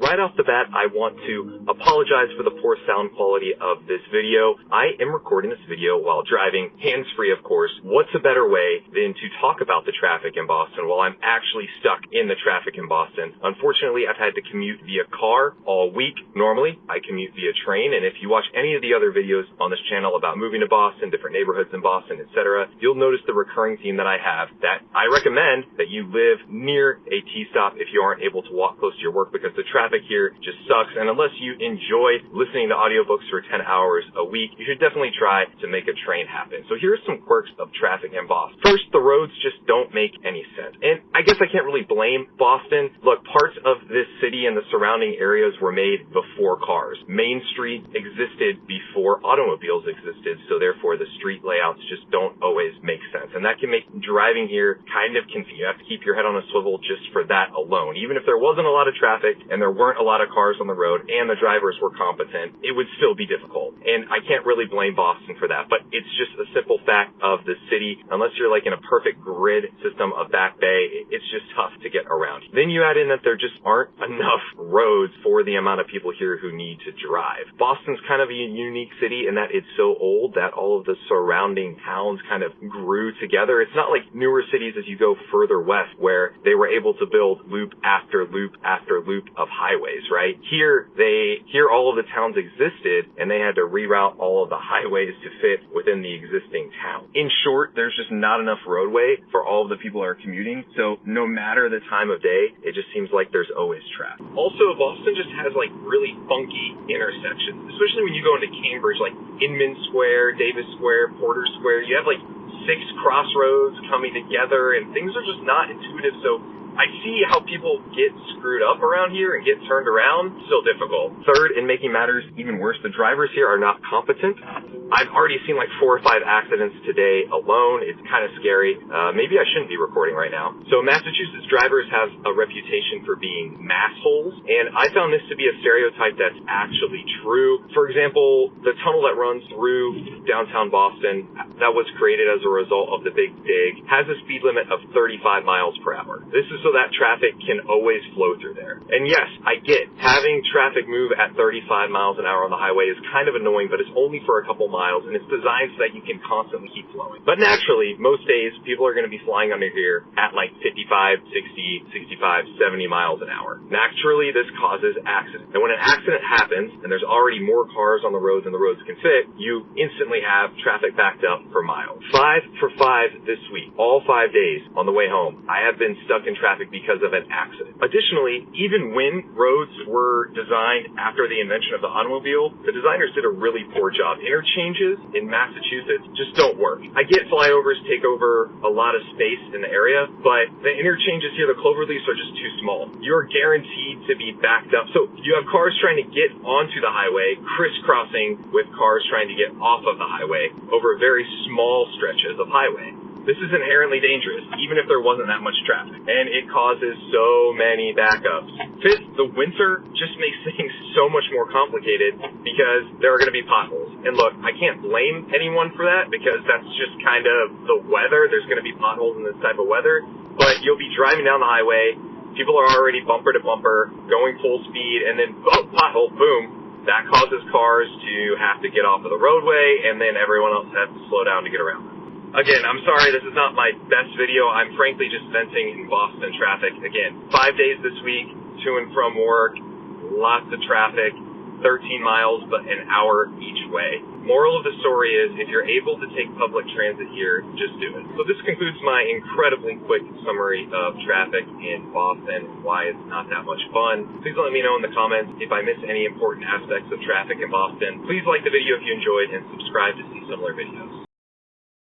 right off the bat, I want to apologize for the poor sound quality of this video. I am recording this video while driving, hands-free of course. What's a better way than to talk about the traffic in Boston while I'm actually stuck in the traffic in Boston? Unfortunately, I've had to commute via car all week. Normally, I commute via train, and if you watch any of the other videos on this channel about moving to Boston, different neighborhoods in Boston, etc., you'll notice the recurring theme that I have, that I recommend that you live near a T-stop if you aren't able to walk close to your work, because the traffic here just sucks, and unless you enjoy listening to audiobooks for 10 hours a week, you should definitely try to make a train happen. So here's some quirks of traffic in Boston. First, the roads just don't make any sense. And I guess I can't really blame Boston. Look, parts of this city and the surrounding areas were made before cars. Main Street existed before automobiles existed, so therefore the street layouts just don't always make sense. And that can make driving here kind of confusing. You have to keep your head on a swivel just for that alone. Even if there wasn't a lot of traffic and there weren't a lot of cars on the road and the drivers were competent, it would still be difficult. And I can't really blame Boston for that, but it's just a simple fact of the city. Unless you're like in a perfect grid system of Back Bay, it's just tough to get around. Then you add in that there just aren't enough roads for the amount of people here who need to drive. Boston's kind of a unique city in that it's so old that all of the surrounding towns kind of grew together. It's not like newer cities as you go further west where they were able to build loop after loop after loop of highways, right? Here all of the towns existed and they had to reroute all of the highways to fit within the existing town. In short, there's just not enough roadway for all of the people that are commuting, so no matter the time of day, it just seems like there's always traffic. Also, Boston just has like really funky intersections, especially when you go into Cambridge, like Inman Square, Davis Square, Porter Square. You have like 6 crossroads coming together and things are just not intuitive, so I see how people get screwed up around here and get turned around. Still difficult. Third, in making matters even worse, the drivers here are not competent. I've already seen like 4 or 5 accidents today alone. It's kind of scary. Maybe I shouldn't be recording right now. So Massachusetts drivers have a reputation for being massholes, and I found this to be a stereotype that's actually true. For example, the tunnel that runs through downtown Boston that was created as a result of the Big Dig has a speed limit of 35 miles per hour. This is so that traffic can always flow through there. And yes, I get having traffic move at 35 miles an hour on the highway is kind of annoying, but it's only for a couple miles and it's designed so that you can constantly keep flowing. But naturally, most days people are going to be flying under here at like 55, 60, 65, 70 miles an hour. Naturally, this causes accidents. And when an accident happens and there's already more cars on the roads than the roads can fit, you instantly have traffic backed up for miles. 5 for 5 this week, all 5 days on the way home, I have been stuck in traffic because of an accident. Additionally, even when roads were designed after the invention of the automobile, the designers did a really poor job. Interchanges in Massachusetts just don't work. I get flyovers take over a lot of space in the area, but the interchanges here, the cloverleafs, are just too small. You're guaranteed to be backed up. So you have cars trying to get onto the highway, crisscrossing with cars trying to get off of the highway over very small stretches of highway. This is inherently dangerous, even if there wasn't that much traffic, and it causes so many backups. Fifth, the winter just makes things so much more complicated because there are going to be potholes. And look, I can't blame anyone for that because that's just kind of the weather. There's going to be potholes in this type of weather, but you'll be driving down the highway, people are already bumper to bumper, going full speed, and then, pothole, boom. That causes cars to have to get off of the roadway, and then everyone else has to slow down to get around them. Again, I'm sorry, this is not my best video. I'm frankly just venting in Boston traffic. Again, 5 days this week, to and from work, lots of traffic, 13 miles, but an hour each way. Moral of the story is, if you're able to take public transit here, just do it. So this concludes my incredibly quick summary of traffic in Boston, why it's not that much fun. Please let me know in the comments if I missed any important aspects of traffic in Boston. Please like the video if you enjoyed and subscribe to see similar videos.